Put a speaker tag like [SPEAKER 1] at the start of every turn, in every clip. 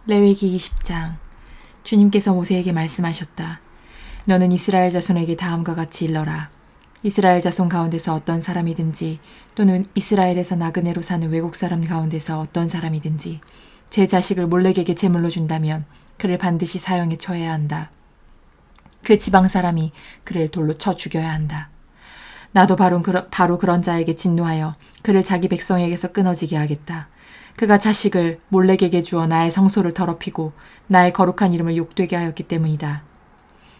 [SPEAKER 1] 레위기 20장. 주님께서 모세에게 말씀하셨다. 너는 이스라엘 자손에게 다음과 같이 일러라. 이스라엘 자손 가운데서 어떤 사람이든지 또는 이스라엘에서 나그네로 사는 외국 사람 가운데서 어떤 사람이든지 제 자식을 몰렉에게 제물로 준다면 그를 반드시 사형에 처해야 한다. 그 지방 사람이 그를 돌로 쳐 죽여야 한다. 나도 바로 그런 자에게 진노하여 그를 자기 백성에게서 끊어지게 하겠다. 그가 자식을 몰렉에게 주어 나의 성소를 더럽히고 나의 거룩한 이름을 욕되게 하였기 때문이다.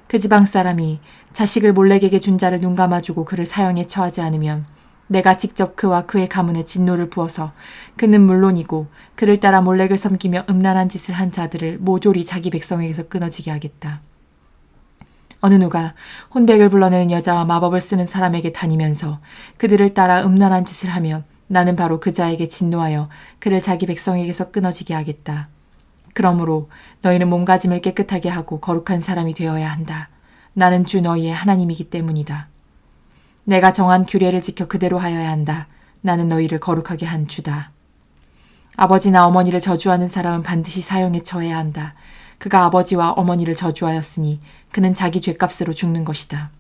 [SPEAKER 1] 그 지방 사람이 자식을 몰렉에게 준 자를 눈감아주고 그를 사형에 처하지 않으면 내가 직접 그와 그의 가문에 진노를 부어서 그는 물론이고 그를 따라 몰렉을 섬기며 음란한 짓을 한 자들을 모조리 자기 백성에게서 끊어지게 하겠다. 어느 누가 혼백을 불러내는 여자와 마법을 쓰는 사람에게 다니면서 그들을 따라 음란한 짓을 하면 나는 바로 그 자에게 진노하여 그를 자기 백성에게서 끊어지게 하겠다. 그러므로 너희는 몸가짐을 깨끗하게 하고 거룩한 사람이 되어야 한다. 나는 주 너희의 하나님이기 때문이다. 내가 정한 규례를 지켜 그대로 하여야 한다. 나는 너희를 거룩하게 한 주다. 아버지나 어머니를 저주하는 사람은 반드시 사형에 처해야 한다. 그가 아버지와 어머니를 저주하였으니 그는 자기 죗값으로 죽는 것이다.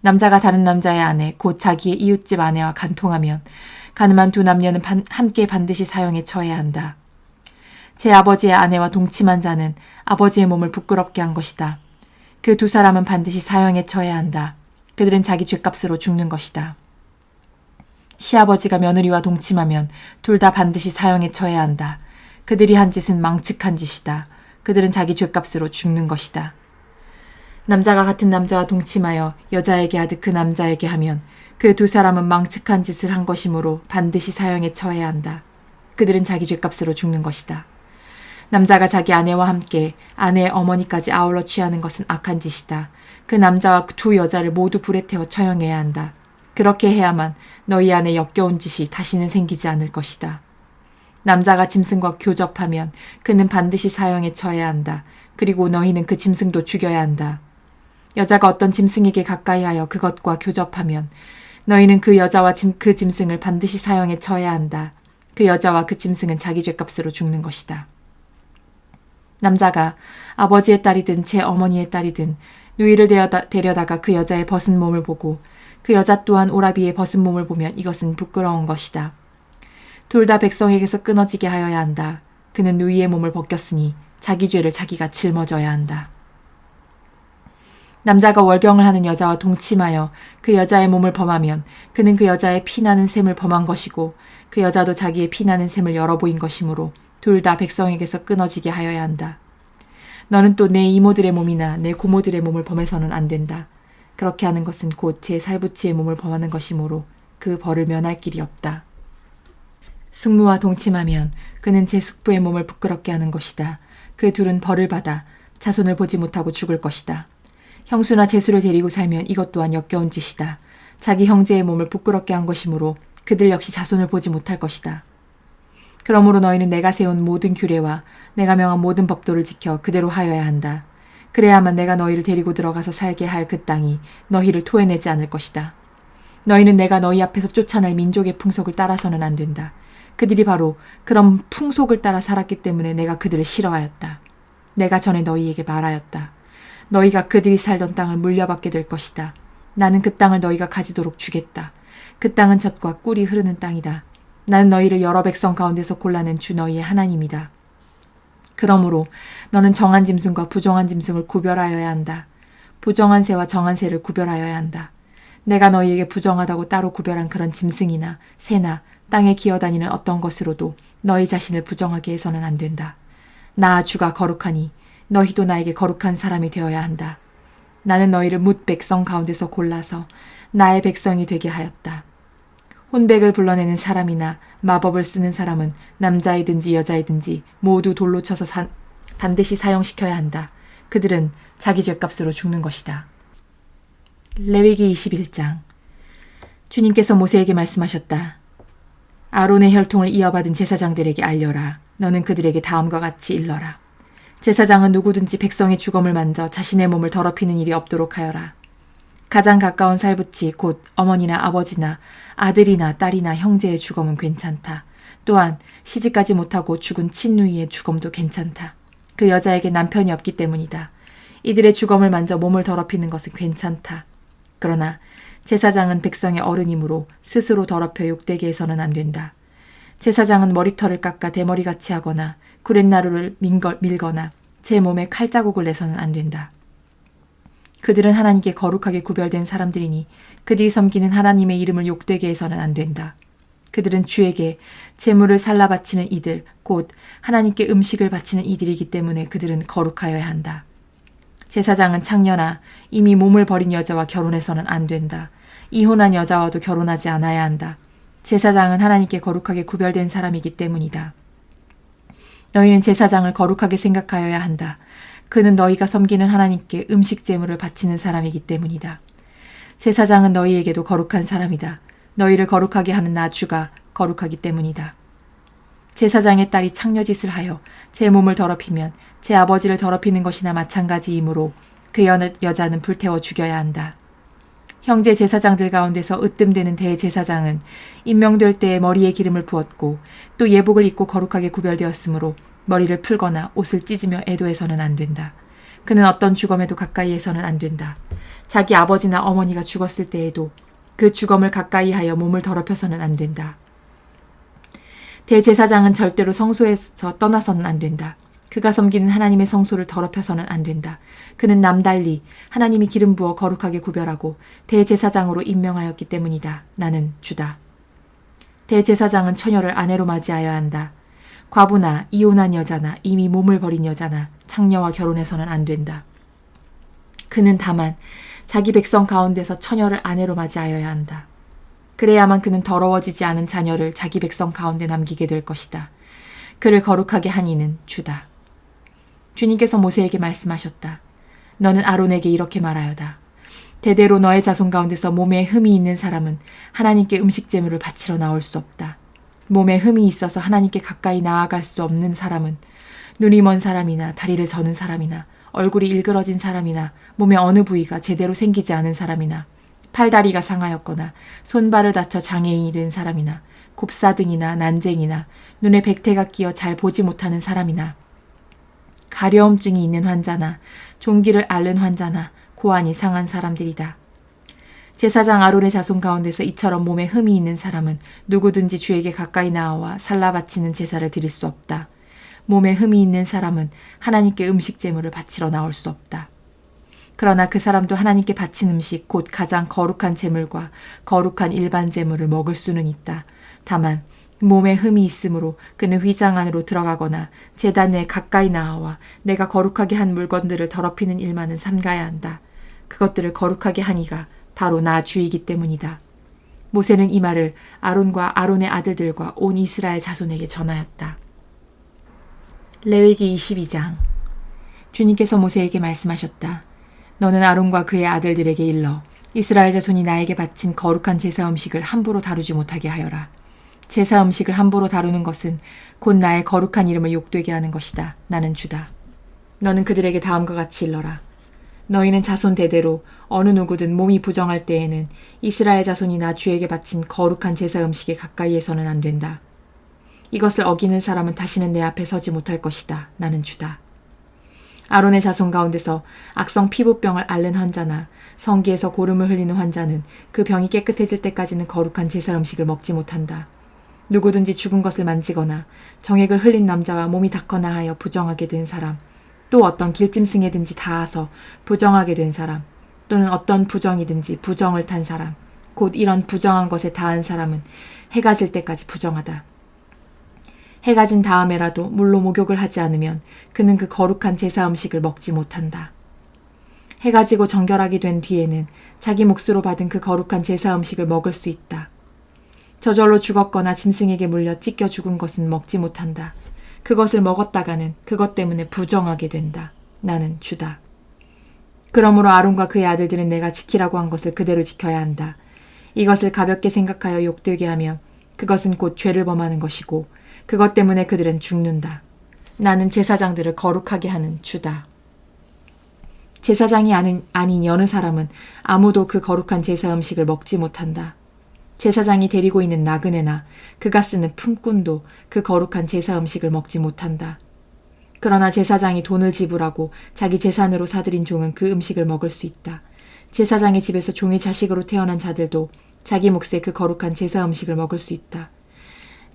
[SPEAKER 1] 남자가 다른 남자의 아내 곧 자기의 이웃집 아내와 간통하면 가늠한 두 남녀는 함께 반드시 사형에 처해야 한다. 제 아버지의 아내와 동침한 자는 아버지의 몸을 부끄럽게 한 것이다. 그 두 사람은 반드시 사형에 처해야 한다. 그들은 자기 죗값으로 죽는 것이다. 시아버지가 며느리와 동침하면 둘 다 반드시 사형에 처해야 한다. 그들이 한 짓은 망측한 짓이다. 그들은 자기 죗값으로 죽는 것이다. 남자가 같은 남자와 동침하여 여자에게 하듯 그 남자에게 하면 그 두 사람은 망측한 짓을 한 것이므로 반드시 사형에 처해야 한다. 그들은 자기 죗값으로 죽는 것이다. 남자가 자기 아내와 함께 아내의 어머니까지 아울러 취하는 것은 악한 짓이다. 그 남자와 두 여자를 모두 불에 태워 처형해야 한다. 그렇게 해야만 너희 안에 역겨운 짓이 다시는 생기지 않을 것이다. 남자가 짐승과 교접하면 그는 반드시 사형에 처해야 한다. 그리고 너희는 그 짐승도 죽여야 한다. 여자가 어떤 짐승에게 가까이하여 그것과 교접하면 너희는 그 여자와 그 짐승을 반드시 사형에 처해야 한다. 그 여자와 그 짐승은 자기 죗값으로 죽는 것이다. 남자가 아버지의 딸이든 제 어머니의 딸이든 누이를 데려다가 그 여자의 벗은 몸을 보고 그 여자 또한 오라비의 벗은 몸을 보면 이것은 부끄러운 것이다. 둘 다 백성에게서 끊어지게 하여야 한다. 그는 누이의 몸을 벗겼으니 자기 죄를 자기가 짊어져야 한다. 남자가 월경을 하는 여자와 동침하여 그 여자의 몸을 범하면 그는 그 여자의 피나는 셈을 범한 것이고 그 여자도 자기의 피나는 셈을 열어보인 것이므로 둘 다 백성에게서 끊어지게 하여야 한다. 너는 또 내 이모들의 몸이나 내 고모들의 몸을 범해서는 안 된다. 그렇게 하는 것은 곧 제 살부치의 몸을 범하는 것이므로 그 벌을 면할 길이 없다. 숙모와 동침하면 그는 제 숙부의 몸을 부끄럽게 하는 것이다. 그 둘은 벌을 받아 자손을 보지 못하고 죽을 것이다. 형수나 제수를 데리고 살면 이것 또한 역겨운 짓이다. 자기 형제의 몸을 부끄럽게 한 것이므로 그들 역시 자손을 보지 못할 것이다. 그러므로 너희는 내가 세운 모든 규례와 내가 명한 모든 법도를 지켜 그대로 하여야 한다. 그래야만 내가 너희를 데리고 들어가서 살게 할 그 땅이 너희를 토해내지 않을 것이다. 너희는 내가 너희 앞에서 쫓아낼 민족의 풍속을 따라서는 안 된다. 그들이 바로 그런 풍속을 따라 살았기 때문에 내가 그들을 싫어하였다. 내가 전에 너희에게 말하였다. 너희가 그들이 살던 땅을 물려받게 될 것이다. 나는 그 땅을 너희가 가지도록 주겠다. 그 땅은 젖과 꿀이 흐르는 땅이다. 나는 너희를 여러 백성 가운데서 골라낸 주 너희의 하나님이다. 그러므로 너는 정한 짐승과 부정한 짐승을 구별하여야 한다. 부정한 새와 정한 새를 구별하여야 한다. 내가 너희에게 부정하다고 따로 구별한 그런 짐승이나 새나 땅에 기어다니는 어떤 것으로도 너희 자신을 부정하게 해서는 안 된다. 나 주가 거룩하니 너희도 나에게 거룩한 사람이 되어야 한다. 나는 너희를 뭇 백성 가운데서 골라서 나의 백성이 되게 하였다. 혼백을 불러내는 사람이나 마법을 쓰는 사람은 남자이든지 여자이든지 모두 돌로 쳐서 반드시 사형시켜야 한다. 그들은 자기 죗값으로 죽는 것이다. 레위기 21장. 주님께서 모세에게 말씀하셨다. 아론의 혈통을 이어받은 제사장들에게 알려라. 너는 그들에게 다음과 같이 일러라. 제사장은 누구든지 백성의 주검을 만져 자신의 몸을 더럽히는 일이 없도록 하여라. 가장 가까운 살부치 곧 어머니나 아버지나 아들이나 딸이나 형제의 주검은 괜찮다. 또한 시집가지 못하고 죽은 친누이의 죽음도 괜찮다. 그 여자에게 남편이 없기 때문이다. 이들의 죽음을 만져 몸을 더럽히는 것은 괜찮다. 그러나 제사장은 백성의 어른이므로 스스로 더럽혀 욕되게 해서는 안 된다. 제사장은 머리털을 깎아 대머리같이 하거나 구렛나루를 밀거나 제 몸에 칼자국을 내서는 안 된다. 그들은 하나님께 거룩하게 구별된 사람들이니 그들이 섬기는 하나님의 이름을 욕되게 해서는 안 된다. 그들은 주에게 제물을 살라 바치는 이들, 곧 하나님께 음식을 바치는 이들이기 때문에 그들은 거룩하여야 한다. 제사장은 창녀나 이미 몸을 버린 여자와 결혼해서는 안 된다. 이혼한 여자와도 결혼하지 않아야 한다. 제사장은 하나님께 거룩하게 구별된 사람이기 때문이다. 너희는 제사장을 거룩하게 생각하여야 한다. 그는 너희가 섬기는 하나님께 음식 제물을 바치는 사람이기 때문이다. 제사장은 너희에게도 거룩한 사람이다. 너희를 거룩하게 하는 나 주가 거룩하기 때문이다. 제사장의 딸이 창녀짓을 하여 제 몸을 더럽히면 제 아버지를 더럽히는 것이나 마찬가지이므로 그 여자는 불태워 죽여야 한다. 형제 제사장들 가운데서 으뜸되는 대제사장은 임명될 때에 머리에 기름을 부었고 또 예복을 입고 거룩하게 구별되었으므로 머리를 풀거나 옷을 찢으며 애도해서는 안 된다. 그는 어떤 죽음에도 가까이 해서는 안 된다. 자기 아버지나 어머니가 죽었을 때에도 그 죽음을 가까이 하여 몸을 더럽혀서는 안 된다. 대제사장은 절대로 성소에서 떠나서는 안 된다. 그가 섬기는 하나님의 성소를 더럽혀서는 안 된다. 그는 남달리 하나님이 기름 부어 거룩하게 구별하고 대제사장으로 임명하였기 때문이다. 나는 주다. 대제사장은 처녀를 아내로 맞이하여야 한다. 과부나 이혼한 여자나 이미 몸을 버린 여자나 창녀와 결혼해서는 안 된다. 그는 다만 자기 백성 가운데서 처녀를 아내로 맞이하여야 한다. 그래야만 그는 더러워지지 않은 자녀를 자기 백성 가운데 남기게 될 것이다. 그를 거룩하게 한 이는 주다. 주님께서 모세에게 말씀하셨다. 너는 아론에게 이렇게 말하여다. 대대로 너의 자손 가운데서 몸에 흠이 있는 사람은 하나님께 음식 제물을 바치러 나올 수 없다. 몸에 흠이 있어서 하나님께 가까이 나아갈 수 없는 사람은 눈이 먼 사람이나 다리를 저는 사람이나 얼굴이 일그러진 사람이나 몸의 어느 부위가 제대로 생기지 않은 사람이나 팔다리가 상하였거나 손발을 다쳐 장애인이 된 사람이나 곱사등이나 난쟁이나 눈에 백태가 끼어 잘 보지 못하는 사람이나 가려움증이 있는 환자나 종기를 앓는 환자나 고안이 상한 사람들이다. 제사장 아론의 자손 가운데서 이처럼 몸에 흠이 있는 사람은 누구든지 주에게 가까이 나와 살라 바치는 제사를 드릴 수 없다. 몸에 흠이 있는 사람은 하나님께 음식 제물을 바치러 나올 수 없다. 그러나 그 사람도 하나님께 바친 음식 곧 가장 거룩한 제물과 거룩한 일반 제물을 먹을 수는 있다. 다만 몸에 흠이 있으므로 그는 휘장 안으로 들어가거나 제단에 가까이 나아와 내가 거룩하게 한 물건들을 더럽히는 일만은 삼가야 한다. 그것들을 거룩하게 하니가 바로 나 주이기 때문이다. 모세는 이 말을 아론과 아론의 아들들과 온 이스라엘 자손에게 전하였다. 레위기 22장. 주님께서 모세에게 말씀하셨다. 너는 아론과 그의 아들들에게 일러 이스라엘 자손이 나에게 바친 거룩한 제사 음식을 함부로 다루지 못하게 하여라. 제사 음식을 함부로 다루는 것은 곧 나의 거룩한 이름을 욕되게 하는 것이다. 나는 주다. 너는 그들에게 다음과 같이 일러라. 너희는 자손 대대로 어느 누구든 몸이 부정할 때에는 이스라엘 자손이 나 주에게 바친 거룩한 제사 음식에 가까이 해서는 안 된다. 이것을 어기는 사람은 다시는 내 앞에 서지 못할 것이다. 나는 주다. 아론의 자손 가운데서 악성 피부병을 앓는 환자나 성기에서 고름을 흘리는 환자는 그 병이 깨끗해질 때까지는 거룩한 제사 음식을 먹지 못한다. 누구든지 죽은 것을 만지거나 정액을 흘린 남자와 몸이 닿거나 하여 부정하게 된 사람, 또 어떤 길짐승에든지 닿아서 부정하게 된 사람, 또는 어떤 부정이든지 부정을 탄 사람, 곧 이런 부정한 것에 닿은 사람은 해가 질 때까지 부정하다. 해가 진 다음에라도 물로 목욕을 하지 않으면 그는 그 거룩한 제사 음식을 먹지 못한다. 해가 지고 정결하게 된 뒤에는 자기 몫으로 받은 그 거룩한 제사 음식을 먹을 수 있다. 저절로 죽었거나 짐승에게 물려 찢겨 죽은 것은 먹지 못한다. 그것을 먹었다가는 그것 때문에 부정하게 된다. 나는 주다. 그러므로 아론과 그의 아들들은 내가 지키라고 한 것을 그대로 지켜야 한다. 이것을 가볍게 생각하여 욕되게 하면 그것은 곧 죄를 범하는 것이고 그것 때문에 그들은 죽는다. 나는 제사장들을 거룩하게 하는 주다. 제사장이 아닌 여느 사람은 아무도 그 거룩한 제사 음식을 먹지 못한다. 제사장이 데리고 있는 나그네나 그가 쓰는 품꾼도 그 거룩한 제사 음식을 먹지 못한다. 그러나 제사장이 돈을 지불하고 자기 재산으로 사들인 종은 그 음식을 먹을 수 있다. 제사장의 집에서 종의 자식으로 태어난 자들도 자기 몫의 그 거룩한 제사 음식을 먹을 수 있다.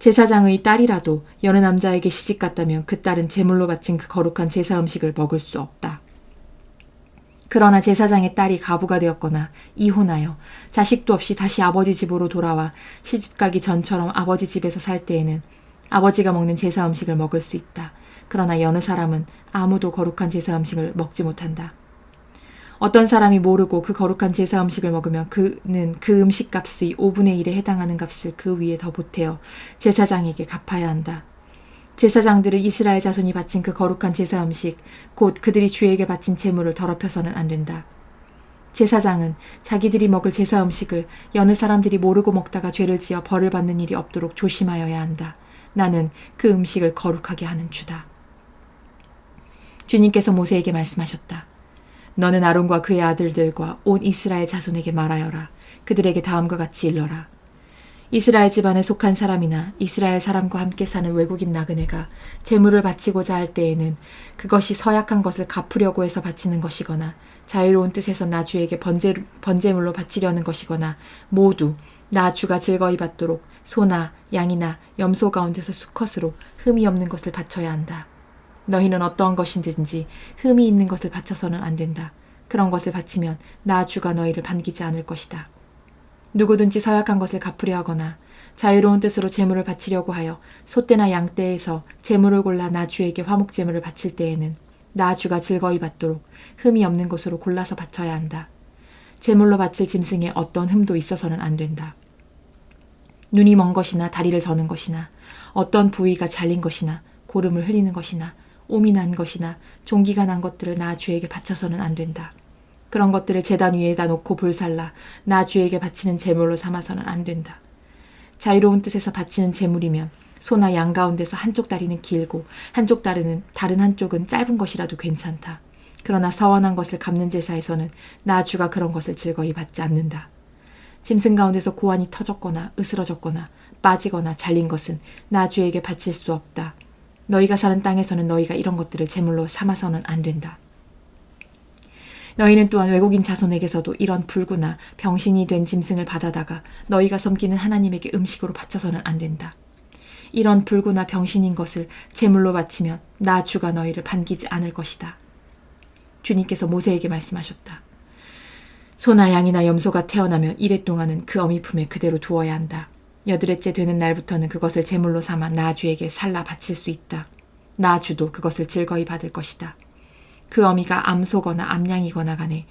[SPEAKER 1] 제사장의 딸이라도 여느 남자에게 시집갔다면 그 딸은 제물로 바친 그 거룩한 제사 음식을 먹을 수 없다. 그러나 제사장의 딸이 가부가 되었거나 이혼하여 자식도 없이 다시 아버지 집으로 돌아와 시집가기 전처럼 아버지 집에서 살 때에는 아버지가 먹는 제사 음식을 먹을 수 있다. 그러나 여느 사람은 아무도 거룩한 제사 음식을 먹지 못한다. 어떤 사람이 모르고 그 거룩한 제사 음식을 먹으면 그는 그 음식값의 5분의 1에 해당하는 값을 그 위에 더 보태어 제사장에게 갚아야 한다. 제사장들은 이스라엘 자손이 바친 그 거룩한 제사 음식, 곧 그들이 주에게 바친 제물을 더럽혀서는 안 된다. 제사장은 자기들이 먹을 제사 음식을 여느 사람들이 모르고 먹다가 죄를 지어 벌을 받는 일이 없도록 조심하여야 한다. 나는 그 음식을 거룩하게 하는 주다. 주님께서 모세에게 말씀하셨다. 너는 아론과 그의 아들들과 온 이스라엘 자손에게 말하여라. 그들에게 다음과 같이 일러라. 이스라엘 집안에 속한 사람이나 이스라엘 사람과 함께 사는 외국인 나그네가 제물을 바치고자 할 때에는 그것이 서약한 것을 갚으려고 해서 바치는 것이거나 자유로운 뜻에서 나 주에게 번제물로 바치려는 것이거나 모두 나 주가 즐거이 받도록 소나 양이나 염소 가운데서 수컷으로 흠이 없는 것을 바쳐야 한다. 너희는 어떠한 것이든지 흠이 있는 것을 바쳐서는 안 된다. 그런 것을 바치면 나 주가 너희를 반기지 않을 것이다. 누구든지 서약한 것을 갚으려 하거나 자유로운 뜻으로 제물을 바치려고 하여 소떼나 양떼에서 제물을 골라 나 주에게 화목제물을 바칠 때에는 나 주가 즐거이 받도록 흠이 없는 것으로 골라서 바쳐야 한다. 제물로 바칠 짐승에 어떤 흠도 있어서는 안 된다. 눈이 먼 것이나 다리를 저는 것이나 어떤 부위가 잘린 것이나 고름을 흘리는 것이나 옴이 난 것이나 종기가 난 것들을 나 주에게 바쳐서는 안 된다. 그런 것들을 제단 위에다 놓고 불살라 나 주에게 바치는 제물로 삼아서는 안 된다. 자유로운 뜻에서 바치는 제물이면 소나 양 가운데서 한쪽 다리는 길고 한쪽 다리는 다른 한쪽은 짧은 것이라도 괜찮다. 그러나 서원한 것을 갚는 제사에서는 나 주가 그런 것을 즐거이 받지 않는다. 짐승 가운데서 고환이 터졌거나 으스러졌거나 빠지거나 잘린 것은 나 주에게 바칠 수 없다. 너희가 사는 땅에서는 너희가 이런 것들을 제물로 삼아서는 안 된다. 너희는 또한 외국인 자손에게서도 이런 불구나 병신이 된 짐승을 받아다가 너희가 섬기는 하나님에게 음식으로 바쳐서는 안 된다. 이런 불구나 병신인 것을 제물로 바치면 나 주가 너희를 반기지 않을 것이다. 주님께서 모세에게 말씀하셨다. 소나 양이나 염소가 태어나면 이래 동안은 그 어미 품에 그대로 두어야 한다. 여드레째 되는 날부터는 그것을 제물로 삼아 나 주에게 살라 바칠 수 있다. 나 주도 그것을 즐거이 받을 것이다. 그 어미가 암소거나 암양이거나 간에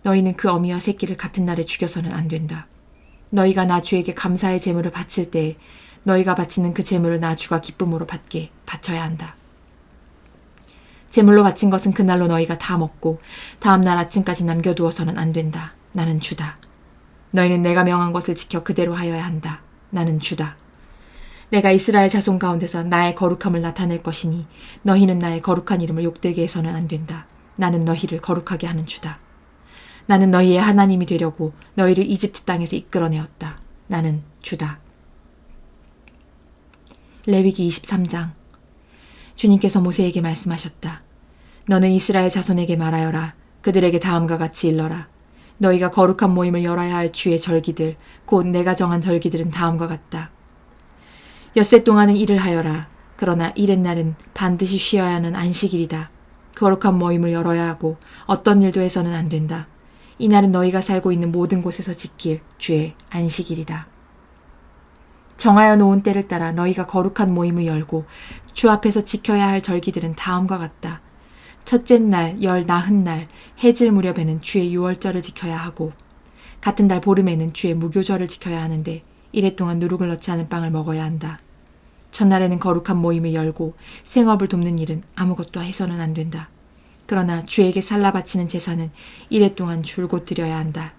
[SPEAKER 1] 너희는 그 어미와 새끼를 같은 날에 죽여서는 안 된다. 너희가 나 주에게 감사의 제물을 바칠 때에 너희가 바치는 그 제물을 나 주가 기쁨으로 바쳐야 한다. 제물로 바친 것은 그날로 너희가 다 먹고 다음 날 아침까지 남겨두어서는 안 된다. 나는 주다. 너희는 내가 명한 것을 지켜 그대로 하여야 한다. 나는 주다. 내가 이스라엘 자손 가운데서 나의 거룩함을 나타낼 것이니 너희는 나의 거룩한 이름을 욕되게 해서는 안 된다. 나는 너희를 거룩하게 하는 주다. 나는 너희의 하나님이 되려고 너희를 이집트 땅에서 이끌어내었다. 나는 주다. 레위기 23장. 주님께서 모세에게 말씀하셨다. 너는 이스라엘 자손에게 말하여라. 그들에게 다음과 같이 일러라. 너희가 거룩한 모임을 열어야 할 주의 절기들, 곧 내가 정한 절기들은 다음과 같다. 엿새 동안은 일을 하여라. 그러나 일의 날은 반드시 쉬어야 하는 안식일이다. 거룩한 모임을 열어야 하고 어떤 일도 해서는 안 된다. 이 날은 너희가 살고 있는 모든 곳에서 지킬 주의 안식일이다. 정하여 놓은 때를 따라 너희가 거룩한 모임을 열고 주 앞에서 지켜야 할 절기들은 다음과 같다. 첫째 날, 열 나흔 날, 해질 무렵에는 주의 유월절을 지켜야 하고 같은 달 보름에는 주의 무교절을 지켜야 하는데 이래 동안 누룩을 넣지 않은 빵을 먹어야 한다. 첫날에는 거룩한 모임을 열고 생업을 돕는 일은 아무것도 해서는 안 된다. 그러나 주에게 살라 바치는 제사는 이래 동안 줄곧 드려야 한다.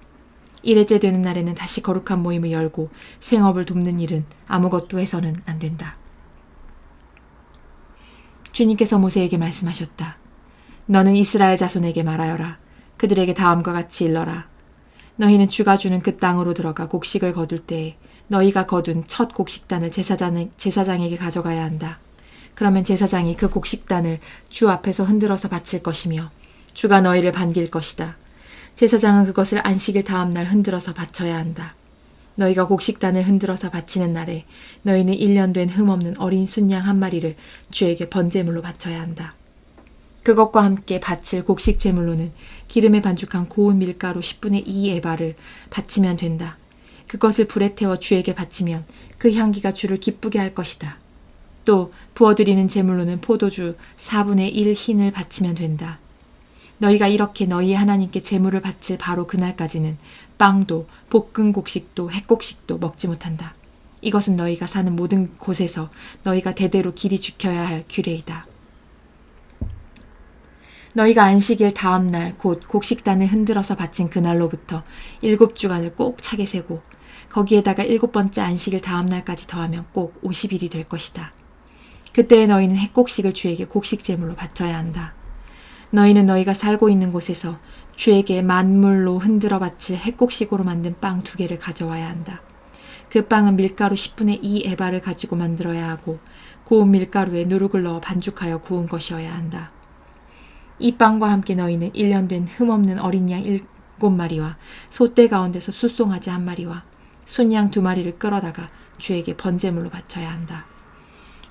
[SPEAKER 1] 일회째 되는 날에는 다시 거룩한 모임을 열고 생업을 돕는 일은 아무것도 해서는 안 된다. 주님께서 모세에게 말씀하셨다. 너는 이스라엘 자손에게 말하여라. 그들에게 다음과 같이 일러라. 너희는 주가 주는 그 땅으로 들어가 곡식을 거둘 때에 너희가 거둔 첫 곡식단을 제사장에게 가져가야 한다. 그러면 제사장이 그 곡식단을 주 앞에서 흔들어서 바칠 것이며 주가 너희를 반길 것이다. 제사장은 그것을 안식일 다음 날 흔들어서 바쳐야 한다. 너희가 곡식단을 흔들어서 바치는 날에 너희는 1년 된 흠없는 어린 순양 한 마리를 주에게 번제물로 바쳐야 한다. 그것과 함께 바칠 곡식 제물로는 기름에 반죽한 고운 밀가루 10분의 2 에바를 바치면 된다. 그것을 불에 태워 주에게 바치면 그 향기가 주를 기쁘게 할 것이다. 또 부어드리는 제물로는 포도주 4분의 1 흰을 바치면 된다. 너희가 이렇게 너희의 하나님께 제물을 바칠 바로 그날까지는 빵도 볶은 곡식도 햇곡식도 먹지 못한다. 이것은 너희가 사는 모든 곳에서 너희가 대대로 길이 지켜야 할 규례이다. 너희가 안식일 다음 날 곧 곡식단을 흔들어서 바친 그날로부터 7주간을 꼭 차게 세고 거기에다가 7번째 안식일 다음 날까지 더하면 꼭 50일이 될 것이다. 그때에 너희는 햇곡식을 주에게 곡식 제물로 바쳐야 한다. 너희는 너희가 살고 있는 곳에서 주에게 만물로 흔들어 바칠 햇곡식으로 만든 빵 2개를 가져와야 한다. 그 빵은 밀가루 10분의 2 에바를 가지고 만들어야 하고 고운 밀가루에 누룩을 넣어 반죽하여 구운 것이어야 한다. 이 빵과 함께 너희는 1년 된 흠없는 어린 양 7마리와 소떼 가운데서 숫송아지 1마리와 순양 2마리를 끌어다가 주에게 번제물로 바쳐야 한다.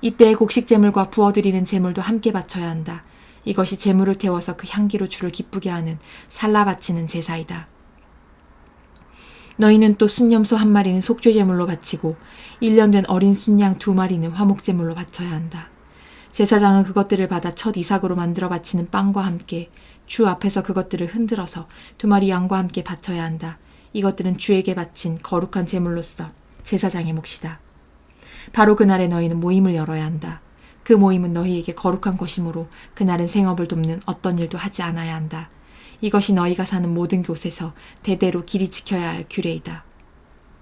[SPEAKER 1] 이때에 곡식제물과 부어드리는 제물도 함께 바쳐야 한다. 이것이 제물을 태워서 그 향기로 주를 기쁘게 하는 살라 바치는 제사이다. 너희는 또 순염소 1마리는 속죄제물로 바치고 1년 된 어린 순양 2마리는 화목제물로 바쳐야 한다. 제사장은 그것들을 받아 첫 이삭으로 만들어 바치는 빵과 함께 주 앞에서 그것들을 흔들어서 2마리 양과 함께 바쳐야 한다. 이것들은 주에게 바친 거룩한 제물로서 제사장의 몫이다. 바로 그날에 너희는 모임을 열어야 한다. 그 모임은 너희에게 거룩한 것이므로 그날은 생업을 돕는 어떤 일도 하지 않아야 한다. 이것이 너희가 사는 모든 곳에서 대대로 길이 지켜야 할 규례이다.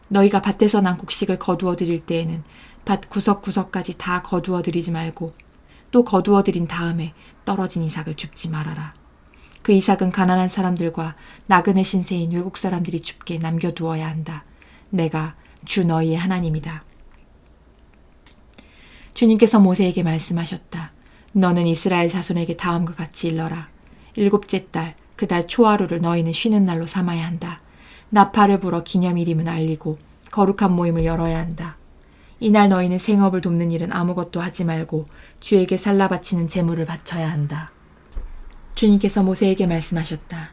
[SPEAKER 1] 너희가 밭에서 난 곡식을 거두어 드릴 때에는 밭 구석구석까지 다 거두어 드리지 말고 또 거두어 드린 다음에 떨어진 이삭을 줍지 말아라. 그 이삭은 가난한 사람들과 나그네 신세인 외국 사람들이 줍게 남겨두어야 한다. 내가 주 너희의 하나님이다. 주님께서 모세에게 말씀하셨다. 너는 이스라엘 자손에게 다음과 같이 일러라. 7째 달, 그 달 초하루를 너희는 쉬는 날로 삼아야 한다. 나팔을 불어 기념일임을 알리고 거룩한 모임을 열어야 한다. 이날 너희는 생업을 돕는 일은 아무것도 하지 말고 주에게 살라 바치는 제물을 바쳐야 한다. 주님께서 모세에게 말씀하셨다.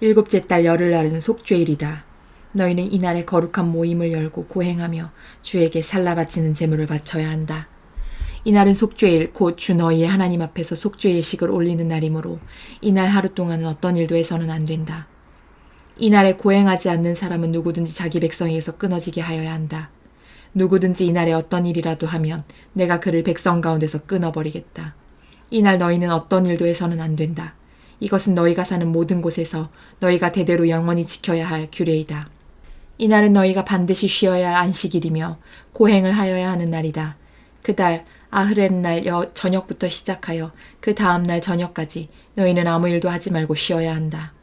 [SPEAKER 1] 7째 달 열흘날은 속죄일이다. 너희는 이날에 거룩한 모임을 열고 고행하며 주에게 살라 바치는 제물을 바쳐야 한다. 이날은 속죄일 곧 주 너희의 하나님 앞에서 속죄 예식을 올리는 날이므로 이날 하루 동안은 어떤 일도 해서는 안 된다. 이날에 고행하지 않는 사람은 누구든지 자기 백성에게서 끊어지게 하여야 한다. 누구든지 이날에 어떤 일이라도 하면 내가 그를 백성 가운데서 끊어버리겠다. 이날 너희는 어떤 일도 해서는 안 된다. 이것은 너희가 사는 모든 곳에서 너희가 대대로 영원히 지켜야 할 규례이다. 이날은 너희가 반드시 쉬어야 할 안식일이며 고행을 하여야 하는 날이다. 그달 아흐렛날 저녁부터 시작하여 그 다음 날 저녁까지 너희는 아무 일도 하지 말고 쉬어야 한다.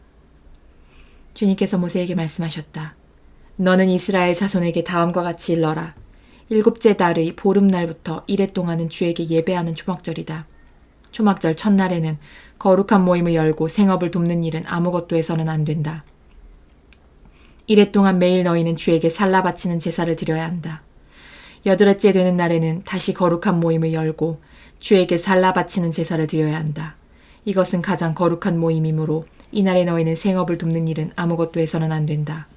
[SPEAKER 1] 주님께서 모세에게 말씀하셨다. 너는 이스라엘 자손에게 다음과 같이 일러라. 7째 달의 보름날부터 이래 동안은 주에게 예배하는 초막절이다. 초막절 첫날에는 거룩한 모임을 열고 생업을 돕는 일은 아무것도 해서는 안 된다. 이래 동안 매일 너희는 주에게 살라 바치는 제사를 드려야 한다. 8일째 되는 날에는 다시 거룩한 모임을 열고 주에게 살라 바치는 제사를 드려야 한다. 이것은 가장 거룩한 모임이므로 이날에 너희는 생업을 돕는 일은 아무것도 해서는 안 된다.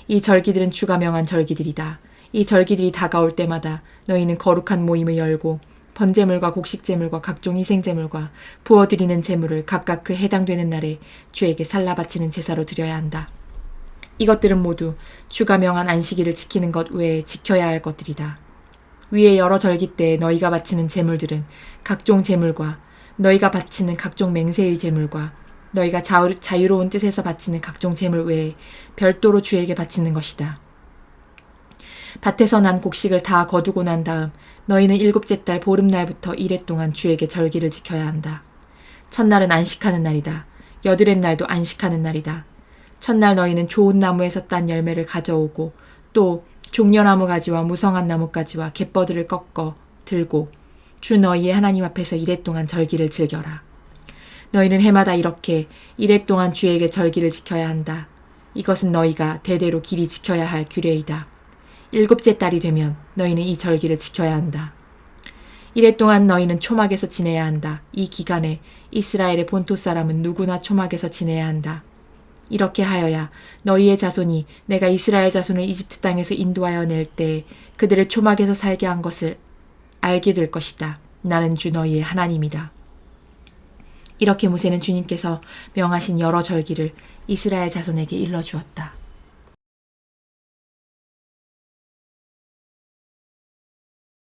[SPEAKER 1] 이 절기들은 주가 명한 절기들이다. 이 절기들이 다가올 때마다 너희는 거룩한 모임을 열고 번제물과 곡식제물과 각종 희생제물과 부어드리는 제물을 각각 그 해당되는 날에 주에게 살라 바치는 제사로 드려야 한다. 이것들은 모두 주가 명한 안식일을 지키는 것 외에 지켜야 할 것들이다. 위에 여러 절기 때에 너희가 바치는 제물들은 각종 제물과 너희가 바치는 각종 맹세의 제물과 너희가 자유로운 뜻에서 바치는 각종 제물 외에 별도로 주에게 바치는 것이다. 밭에서 난 곡식을 다 거두고 난 다음 너희는 7째 달 보름날부터 이래 동안 주에게 절기를 지켜야 한다. 첫날은 안식하는 날이다. 8의 날도 안식하는 날이다. 첫날 너희는 좋은 나무에서 딴 열매를 가져오고 또 종려나무 가지와 무성한 나뭇가지와 갯버들을 꺾어 들고 주 너희의 하나님 앞에서 이랫동안 절기를 즐겨라. 너희는 해마다 이렇게 이랫동안 주에게 절기를 지켜야 한다. 이것은 너희가 대대로 길이 지켜야 할 규례이다. 7째 달이 되면 너희는 이 절기를 지켜야 한다. 이랫동안 너희는 초막에서 지내야 한다. 이 기간에 이스라엘의 본토 사람은 누구나 초막에서 지내야 한다. 이렇게 하여야 너희의 자손이 내가 이스라엘 자손을 이집트 땅에서 인도하여 낼 때에 그들을 초막에서 살게 한 것을 알게 될 것이다. 나는 주 너희의 하나님이다. 이렇게 모세는 주님께서 명하신 여러 절기를 이스라엘 자손에게 일러주었다.